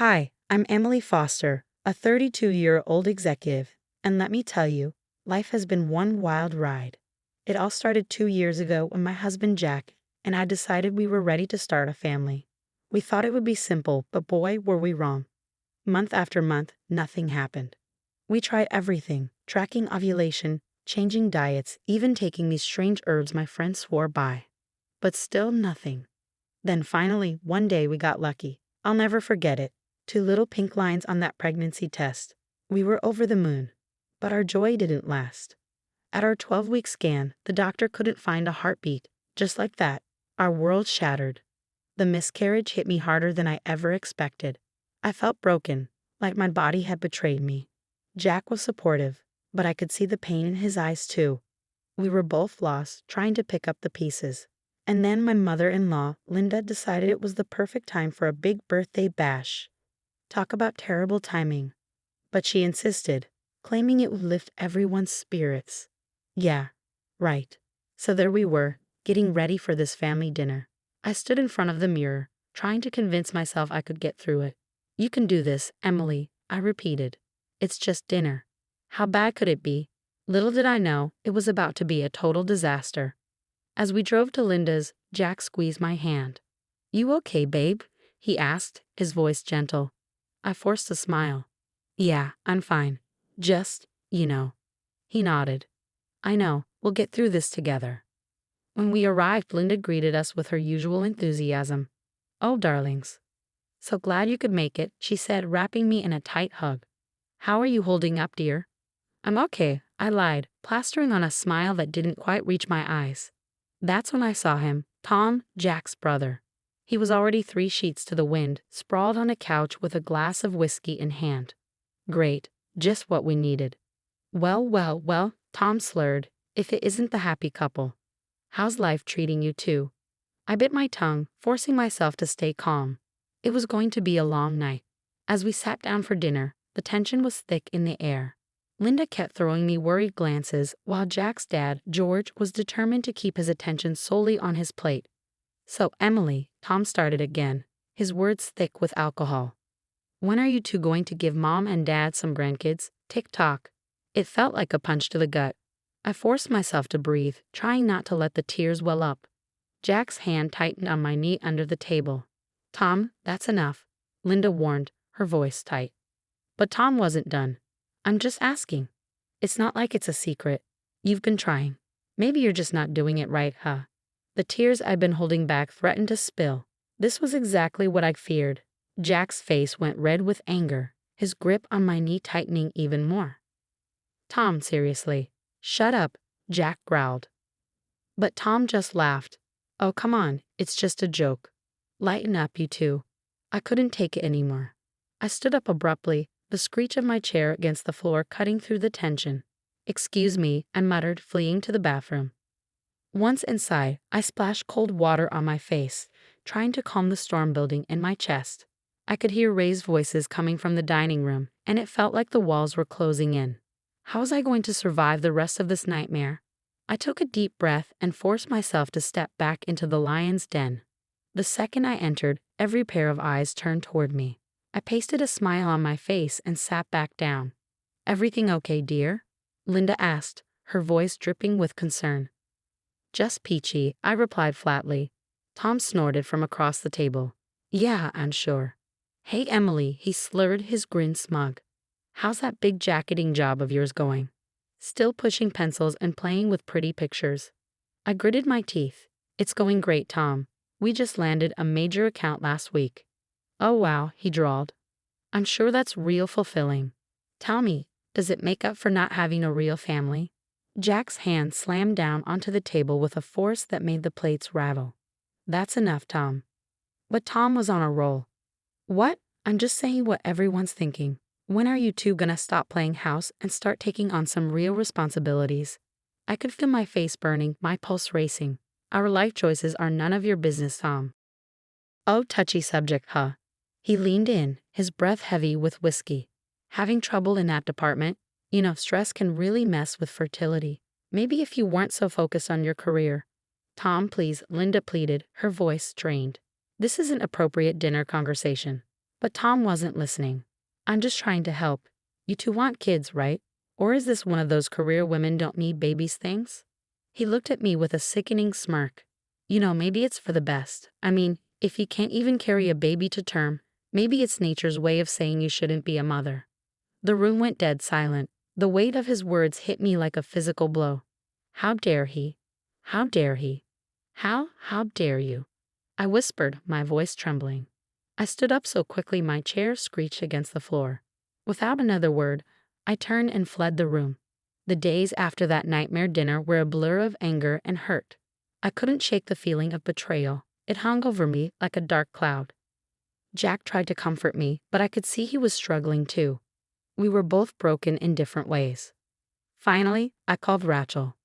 Hi, I'm Emily Foster, a 32-year-old executive, and let me tell you, life has been one wild ride. It all started 2 years ago when my husband Jack and I decided we were ready to start a family. We thought it would be simple, but boy, were we wrong. Month after month, nothing happened. We tried everything, tracking ovulation, changing diets, even taking these strange herbs my friends swore by. But still nothing. Then finally, one day we got lucky. I'll never forget it. 2 little pink lines on that pregnancy test. We were over the moon. But our joy didn't last. At our 12-week scan, the doctor couldn't find a heartbeat. Just like that, our world shattered. The miscarriage hit me harder than I ever expected. I felt broken, like my body had betrayed me. Jack was supportive, but I could see the pain in his eyes too. We were both lost, trying to pick up the pieces. And then my mother-in-law, Linda, decided it was the perfect time for a big birthday bash. Talk about terrible timing. But she insisted, claiming it would lift everyone's spirits. Yeah, right. So there we were, getting ready for this family dinner. I stood in front of the mirror, trying to convince myself I could get through it. You can do this, Emily, I repeated. It's just dinner. How bad could it be? Little did I know, it was about to be a total disaster. As we drove to Linda's, Jack squeezed my hand. You okay, babe? He asked, his voice gentle. I forced a smile. Yeah, I'm fine. Just, you know. He nodded. I know, we'll get through this together. When we arrived, Linda greeted us with her usual enthusiasm. Oh, darlings. So glad you could make it, she said, wrapping me in a tight hug. How are you holding up, dear? I'm okay, I lied, plastering on a smile that didn't quite reach my eyes. That's when I saw him, Tom, Jack's brother. He was already 3 sheets to the wind, sprawled on a couch with a glass of whiskey in hand. Great, just what we needed. Well, Tom slurred, if it isn't the happy couple. How's life treating you too? I bit my tongue, forcing myself to stay calm. It was going to be a long night. As we sat down for dinner, the tension was thick in the air. Linda kept throwing me worried glances, while Jack's dad, George, was determined to keep his attention solely on his plate. So, Emily, Tom started again, his words thick with alcohol. When are you two going to give Mom and Dad some grandkids? Tick-tock. It felt like a punch to the gut. I forced myself to breathe, trying not to let the tears well up. Jack's hand tightened on my knee under the table. Tom, that's enough, Linda warned, her voice tight. But Tom wasn't done. I'm just asking. It's not like it's a secret. You've been trying. Maybe you're just not doing it right, huh? The tears I'd been holding back threatened to spill. This was exactly what I feared. Jack's face went red with anger, his grip on my knee tightening even more. Tom, seriously. Shut up, Jack growled. But Tom just laughed. Oh, come on, it's just a joke. Lighten up, you two. I couldn't take it anymore. I stood up abruptly, the screech of my chair against the floor cutting through the tension. Excuse me, I muttered, fleeing to the bathroom. Once inside, I splashed cold water on my face, trying to calm the storm building in my chest. I could hear raised voices coming from the dining room, and it felt like the walls were closing in. How was I going to survive the rest of this nightmare? I took a deep breath and forced myself to step back into the lion's den. The second I entered, every pair of eyes turned toward me. I pasted a smile on my face and sat back down. Everything okay, dear? Linda asked, her voice dripping with concern. Just peachy, I replied flatly. Tom snorted from across the table. Yeah, I'm sure. Hey, Emily, he slurred, his grin smug. How's that big jacketing job of yours going? Still pushing pencils and playing with pretty pictures. I gritted my teeth. It's going great, Tom. We just landed a major account last week. Oh wow, he drawled. I'm sure that's real fulfilling. Tell me, does it make up for not having a real family? Jack's hand slammed down onto the table with a force that made the plates rattle. That's enough, Tom. But Tom was on a roll. What? I'm just saying what everyone's thinking. When are you two gonna stop playing house and start taking on some real responsibilities? I could feel my face burning, my pulse racing. Our life choices are none of your business, Tom. Oh, touchy subject, huh? He leaned in, his breath heavy with whiskey. Having trouble in that department? You know, stress can really mess with fertility. Maybe if you weren't so focused on your career. Tom, please, Linda pleaded, her voice strained. This isn't appropriate dinner conversation. But Tom wasn't listening. I'm just trying to help. You two want kids, right? Or is this one of those career women don't need babies things? He looked at me with a sickening smirk. Maybe it's for the best. I mean, if you can't even carry a baby to term, maybe it's nature's way of saying you shouldn't be a mother. The room went dead silent. The weight of his words hit me like a physical blow. How dare he? How dare he? How dare you? I whispered, my voice trembling. I stood up so quickly my chair screeched against the floor. Without another word, I turned and fled the room. The days after that nightmare dinner were a blur of anger and hurt. I couldn't shake the feeling of betrayal. It hung over me like a dark cloud. Jack tried to comfort me, but I could see he was struggling too. We were both broken in different ways. Finally, I called Rachel.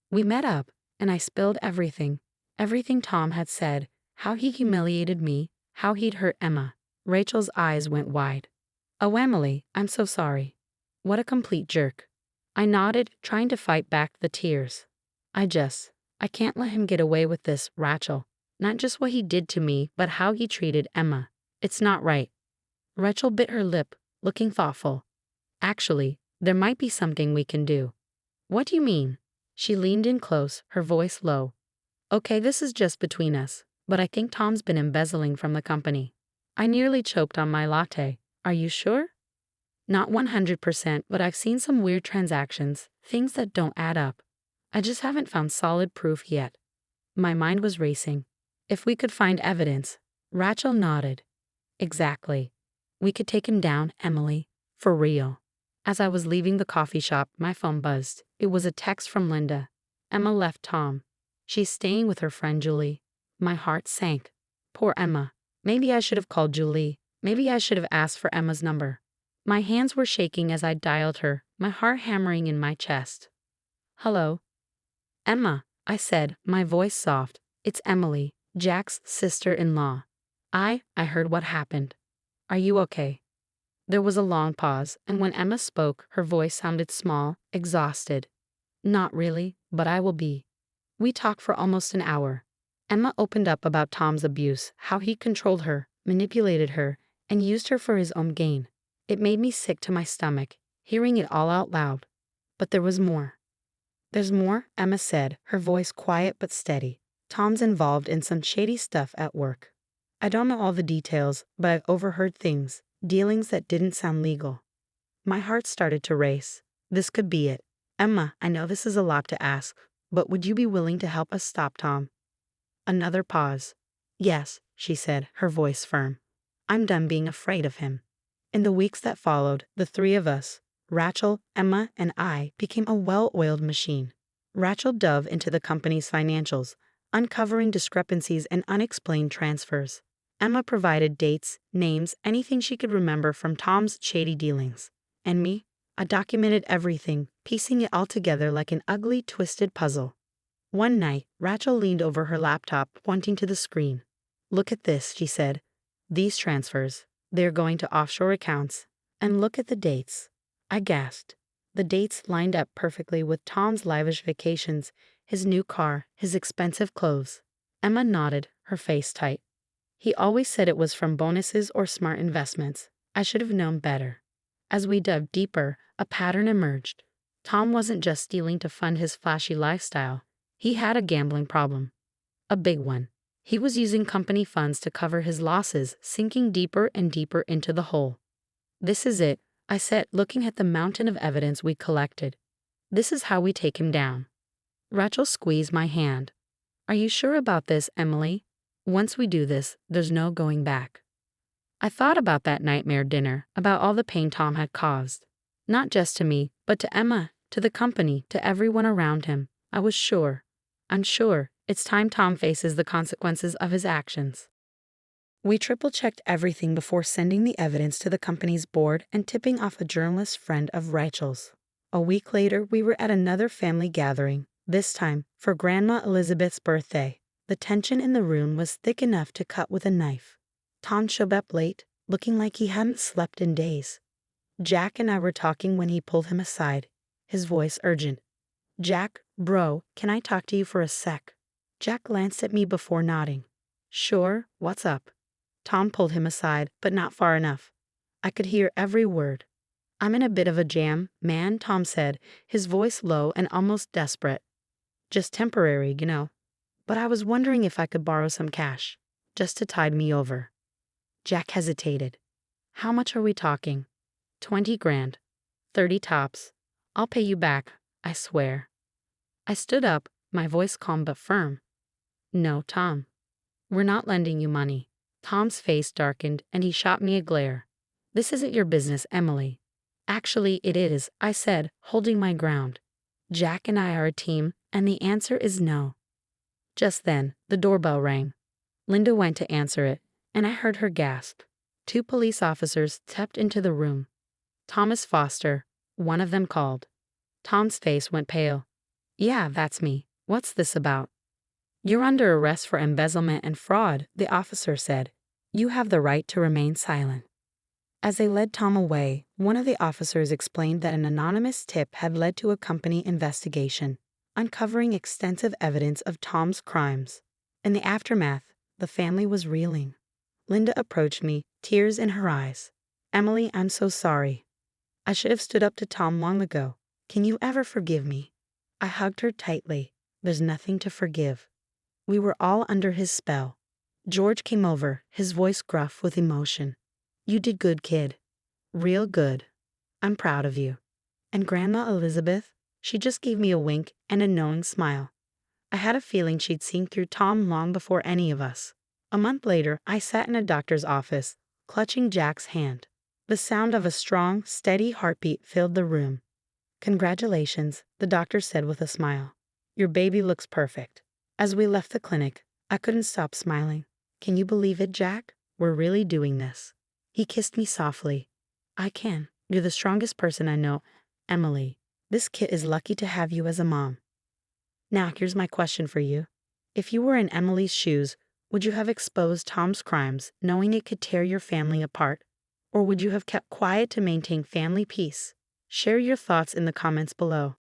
We met up, and I spilled everything. Everything Tom had said, how he humiliated me, how he'd hurt Emma. Rachel's eyes went wide. Oh, Emily, I'm so sorry. What a complete jerk. I nodded, trying to fight back the tears. I can't let him get away with this, Rachel. Not just what he did to me, but how he treated Emma. It's not right. Rachel bit her lip, looking thoughtful. Actually, there might be something we can do. What do you mean? She leaned in close, her voice low. Okay, this is just between us, but I think Tom's been embezzling from the company. I nearly choked on my latte. Are you sure? Not 100%, but I've seen some weird transactions, things that don't add up. I just haven't found solid proof yet. My mind was racing. If we could find evidence. Rachel nodded. Exactly. We could take him down, Emily. For real. As I was leaving the coffee shop, my phone buzzed. It was a text from Linda. Emma left Tom. She's staying with her friend Julie. My heart sank. Poor Emma. Maybe I should have called Julie. Maybe I should have asked for Emma's number. My hands were shaking as I dialed her, my heart hammering in my chest. Hello? Emma, I said, my voice soft. It's Emily, Jack's sister-in-law. I heard what happened. Are you okay? There was a long pause, and when Emma spoke, her voice sounded small, exhausted. Not really, but I will be. We talked for almost an hour. Emma opened up about Tom's abuse, how he controlled her, manipulated her, and used her for his own gain. It made me sick to my stomach, hearing it all out loud. But there was more. There's more, Emma said, her voice quiet but steady. Tom's involved in some shady stuff at work. I don't know all the details, but I've overheard things, dealings that didn't sound legal. My heart started to race. This could be it. Emma, I know this is a lot to ask, but would you be willing to help us stop Tom? Another pause. Yes, she said, her voice firm. I'm done being afraid of him. In the weeks that followed, the three of us, Rachel, Emma, and I, became a well-oiled machine. Rachel dove into the company's financials, uncovering discrepancies and unexplained transfers. Emma provided dates, names, anything she could remember from Tom's shady dealings. And me? I documented everything, piecing it all together like an ugly, twisted puzzle. One night, Rachel leaned over her laptop, pointing to the screen. Look at this, she said. These transfers. They're going to offshore accounts. And look at the dates. I gasped. The dates lined up perfectly with Tom's lavish vacations, his new car, his expensive clothes. Emma nodded, her face tight. He always said it was from bonuses or smart investments. I should have known better. As we dug deeper, a pattern emerged. Tom wasn't just stealing to fund his flashy lifestyle. He had a gambling problem. A big one. He was using company funds to cover his losses, sinking deeper and deeper into the hole. This is it, I said, looking at the mountain of evidence we collected. This is how we take him down. Rachel squeezed my hand. Are you sure about this, Emily? Once we do this, there's no going back. I thought about that nightmare dinner, about all the pain Tom had caused. Not just to me, but to Emma, to the company, to everyone around him. I was sure. I'm sure. It's time Tom faces the consequences of his actions. We triple-checked everything before sending the evidence to the company's board and tipping off a journalist friend of Rachel's. A week later, we were at another family gathering, this time for Grandma Elizabeth's birthday. The tension in the room was thick enough to cut with a knife. Tom showed up late, looking like he hadn't slept in days. Jack and I were talking when he pulled him aside, his voice urgent. Jack, bro, can I talk to you for a sec? Jack glanced at me before nodding. Sure, what's up? Tom pulled him aside, but not far enough. I could hear every word. "I'm in a bit of a jam, man," Tom said, his voice low and almost desperate. "Just temporary, you know. But I was wondering if I could borrow some cash, just to tide me over." Jack hesitated. "How much are we talking?" 20 grand. 30 tops. I'll pay you back, I swear." I stood up, my voice calm but firm. "No, Tom. We're not lending you money." Tom's face darkened and he shot me a glare. "This isn't your business, Emily." "Actually, it is," I said, holding my ground. "Jack and I are a team, and the answer is no." Just then, the doorbell rang. Linda went to answer it, and I heard her gasp. 2 police officers stepped into the room. "Thomas Foster," one of them called. Tom's face went pale. "Yeah, that's me. What's this about?" "You're under arrest for embezzlement and fraud," the officer said. "You have the right to remain silent." As they led Tom away, one of the officers explained that an anonymous tip had led to a company investigation, uncovering extensive evidence of Tom's crimes. In the aftermath, the family was reeling. Linda approached me, tears in her eyes. "Emily, I'm so sorry. I should have stood up to Tom long ago. Can you ever forgive me?" I hugged her tightly. "There's nothing to forgive." We were all under his spell. George came over, his voice gruff with emotion. "You did good, kid. Real good. I'm proud of you." And Grandma Elizabeth? She just gave me a wink and a knowing smile. I had a feeling she'd seen through Tom long before any of us. A month later, I sat in a doctor's office, clutching Jack's hand. The sound of a strong, steady heartbeat filled the room. "Congratulations," the doctor said with a smile. "Your baby looks perfect." As we left the clinic, I couldn't stop smiling. "Can you believe it, Jack? We're really doing this." He kissed me softly. "I can. You're the strongest person I know. Emily, this kid is lucky to have you as a mom." Now here's my question for you. If you were in Emily's shoes, would you have exposed Tom's crimes, knowing it could tear your family apart? Or would you have kept quiet to maintain family peace? Share your thoughts in the comments below.